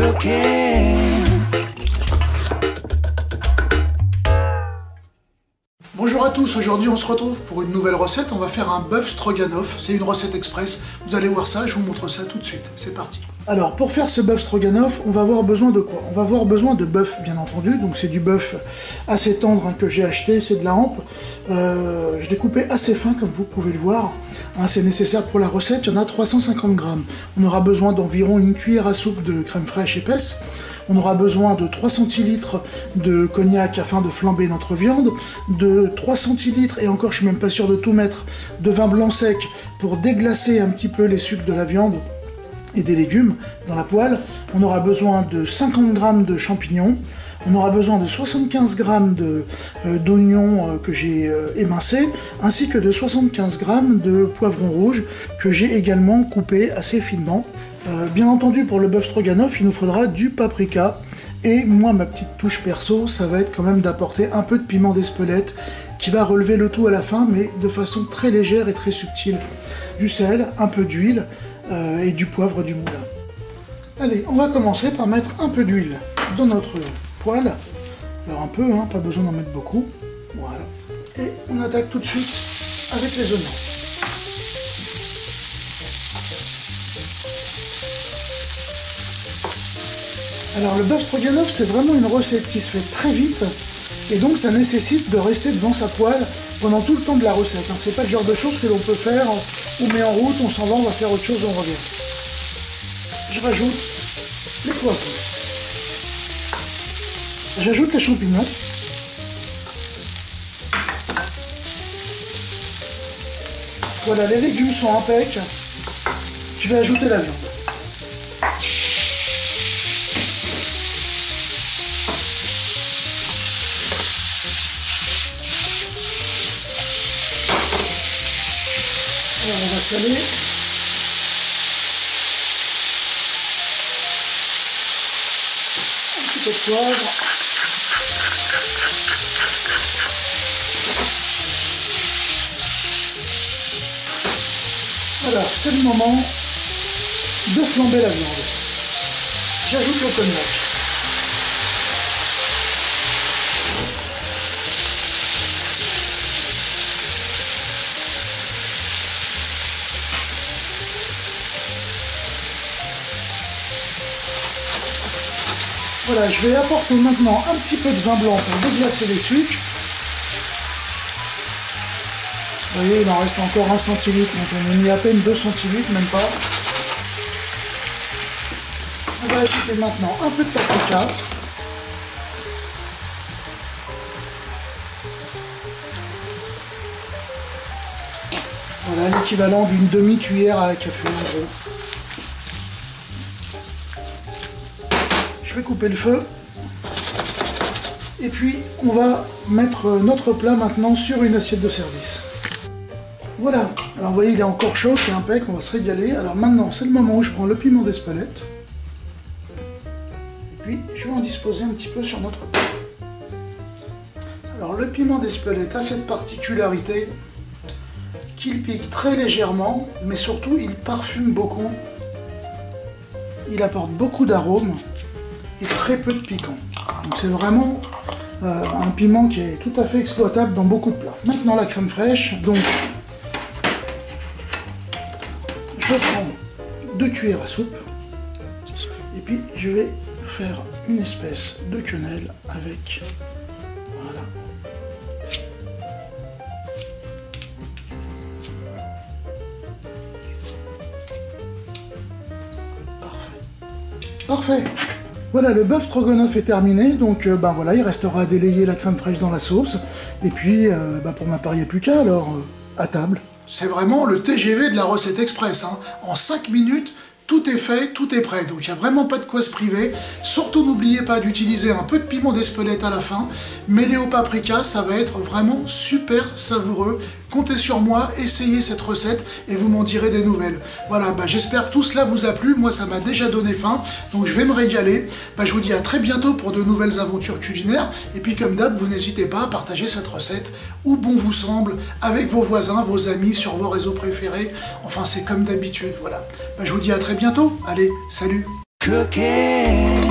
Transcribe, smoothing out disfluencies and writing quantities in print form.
looking. Bonjour à tous, aujourd'hui on se retrouve pour une nouvelle recette. On va faire un bœuf stroganoff, c'est une recette express. Vous allez voir ça, je vous montre ça tout de suite. C'est parti. Alors pour faire ce bœuf stroganoff, on va avoir besoin de quoi? On va avoir besoin de bœuf bien entendu, donc c'est du bœuf assez tendre que j'ai acheté, c'est de la hampe. Je l'ai coupé assez fin comme vous pouvez le voir. C'est nécessaire pour la recette, il y en a 350 grammes. On aura besoin d'environ une cuillère à soupe de crème fraîche épaisse. On aura besoin de 3 centilitres de cognac afin de flamber notre viande, de 3 centilitres, et encore je suis même pas sûr de tout mettre, de vin blanc sec pour déglacer un petit peu les sucs de la viande et des légumes dans la poêle. On aura besoin de 50 g de champignons. On aura besoin de 75 g d'oignons que j'ai émincés, ainsi que de 75 g de poivrons rouges que j'ai également coupés assez finement. Bien entendu, pour le bœuf stroganoff, il nous faudra du paprika. Et moi, ma petite touche perso, ça va être quand même d'apporter un peu de piment d'Espelette qui va relever le tout à la fin, mais de façon très légère et très subtile. Du sel, un peu d'huile et du poivre du moulin. Allez, on va commencer par mettre un peu d'huile dans notre poêle. Alors un peu, pas besoin d'en mettre beaucoup. Voilà. Et on attaque tout de suite avec les oignons. Alors le bœuf stroganoff, c'est vraiment une recette qui se fait très vite, et donc ça nécessite de rester devant sa poêle pendant tout le temps de la recette. C'est pas le genre de choses que l'on peut faire, on met en route, on s'en va, on va faire autre chose, on revient. Je rajoute les poivrons. J'ajoute les champignons. Voilà, les légumes sont impecs. Je vais ajouter la viande. Alors on va saler. Un petit peu de poivre. Voilà, c'est le moment de flamber la viande. J'ajoute le cognac. Voilà, je vais apporter maintenant un petit peu de vin blanc pour déglacer les sucres. Vous voyez, il en reste encore 1 centilitre, donc on a mis à peine 2 centilitres, même pas. On va ajouter maintenant un peu de paprika. Voilà, l'équivalent d'une demi-cuillère à café en gros. Je vais couper le feu. Et puis, on va mettre notre plat maintenant sur une assiette de service. Voilà, alors vous voyez, il est encore chaud, c'est impec, on va se régaler. Alors maintenant, c'est le moment où je prends le piment d'Espelette. Et puis, je vais en disposer un petit peu sur notre plat. Alors, le piment d'Espelette a cette particularité qu'il pique très légèrement, mais surtout, il parfume beaucoup. Il apporte beaucoup d'arômes et très peu de piquant. Donc c'est vraiment un piment qui est tout à fait exploitable dans beaucoup de plats. Maintenant, la crème fraîche, donc... Je prends 2 cuillères à soupe et puis je vais faire une espèce de quenelle avec, voilà. Parfait. Voilà, le bœuf stroganoff est terminé, donc voilà, il restera à délayer la crème fraîche dans la sauce. Et puis, pour ma part, il n'y a plus qu'à, alors à table. C'est vraiment le TGV de la recette express. En 5 minutes, tout est fait, tout est prêt. Donc il n'y a vraiment pas de quoi se priver. Surtout n'oubliez pas d'utiliser un peu de piment d'Espelette à la fin. Mêlé au paprika, ça va être vraiment super savoureux. Comptez sur moi, essayez cette recette et vous m'en direz des nouvelles. Voilà, j'espère que tout cela vous a plu. Moi, ça m'a déjà donné faim, donc je vais me régaler. Je vous dis à très bientôt pour de nouvelles aventures culinaires. Et puis comme d'hab, vous n'hésitez pas à partager cette recette où bon vous semble, avec vos voisins, vos amis, sur vos réseaux préférés. Enfin, c'est comme d'habitude, voilà. Je vous dis à très bientôt. Allez, salut! cooking.